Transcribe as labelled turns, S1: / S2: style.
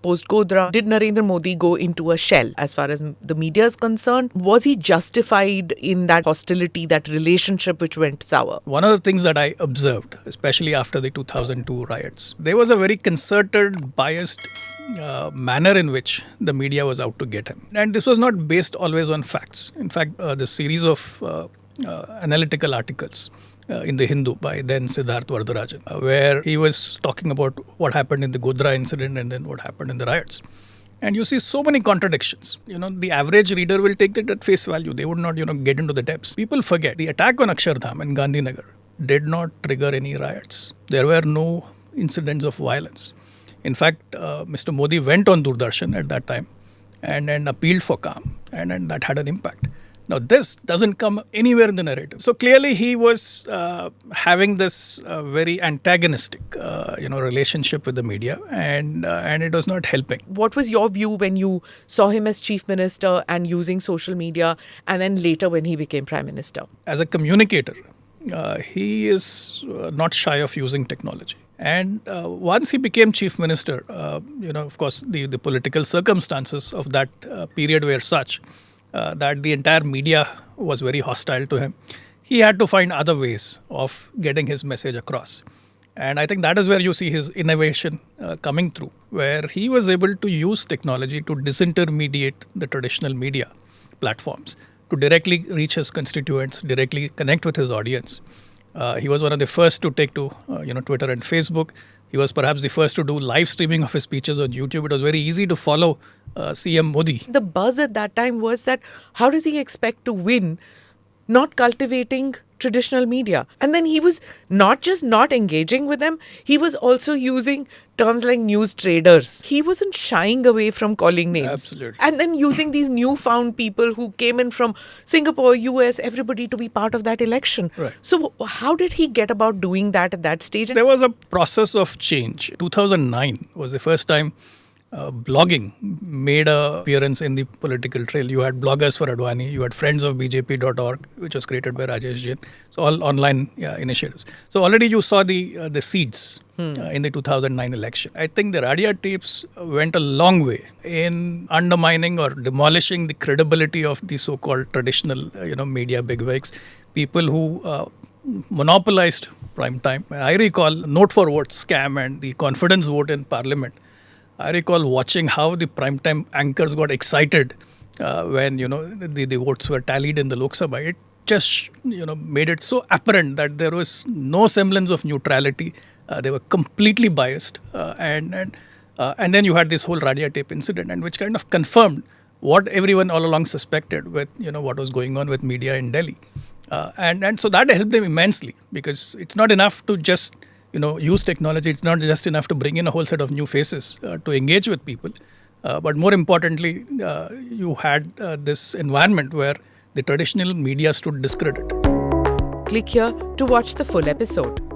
S1: post Godhra, did Narendra Modi go into a shell as far as the media is concerned? Was he justified in that hostility, that relationship which went sour?
S2: One of the things that I observed, especially after the 2002 riots, there was a very concerted, biased manner in which the media was out to get him. And this was not based always on facts. In fact, the series of analytical articles in the Hindu by then Siddharth Vardarajan, where he was talking about what happened in the Godhra incident and then what happened in the riots. And you see so many contradictions. The average reader will take that at face value. They would not, get into the depths. People forget the attack on Akshardham and Gandhinagar did not trigger any riots. There were no incidents of violence. In fact, Mr. Modi went on Doordarshan at that time and appealed for calm, and that had an impact. Now, this doesn't come anywhere in the narrative. So clearly, he was having this very antagonistic, relationship with the media, and it was not helping.
S1: What was your view when you saw him as chief minister and using social media, and then later when he became prime minister?
S2: As a communicator, he is not shy of using technology. And once he became chief minister, of course, the political circumstances of that period were such that the entire media was very hostile to him. He had to find other ways of getting his message across. And I think that is where you see his innovation coming through, where he was able to use technology to disintermediate the traditional media platforms, to directly reach his constituents, directly connect with his audience. He was one of the first to take to Twitter and Facebook. He was perhaps the first to do live streaming of his speeches on YouTube. It was very easy to follow CM Modi.
S1: The buzz at that time was that how does he expect to win not cultivating traditional media? And then he was not just not engaging with them, he was also using terms like news traders. He wasn't shying away from calling names.
S2: Absolutely.
S1: And then using these newfound people who came in from Singapore, US, everybody to be part of that election.
S2: Right.
S1: So how did he get about doing that at that stage?
S2: There was a process of change. 2009 was the first time blogging made an appearance in the political trail. You had bloggers for Advani, you had friends of BJP.org, which was created by Rajesh Jain. So all online initiatives. So already you saw the seeds in the 2009 election. I think the Radia Tapes went a long way in undermining or demolishing the credibility of the so-called traditional media bigwigs, people who monopolized prime time. I recall note for vote scam and the confidence vote in parliament. I recall watching how the primetime anchors got excited when the votes were tallied in the Lok Sabha. It just made it so apparent that there was no semblance of neutrality. They were completely biased, and then you had this whole Radia Tape incident, and which kind of confirmed what everyone all along suspected with what was going on with media in Delhi, and so that helped them immensely, because it's not enough to just use technology. It's not just enough to bring in a whole set of new faces to engage with people. But more importantly, you had this environment where the traditional media stood discredited.
S1: Click here to watch the full episode.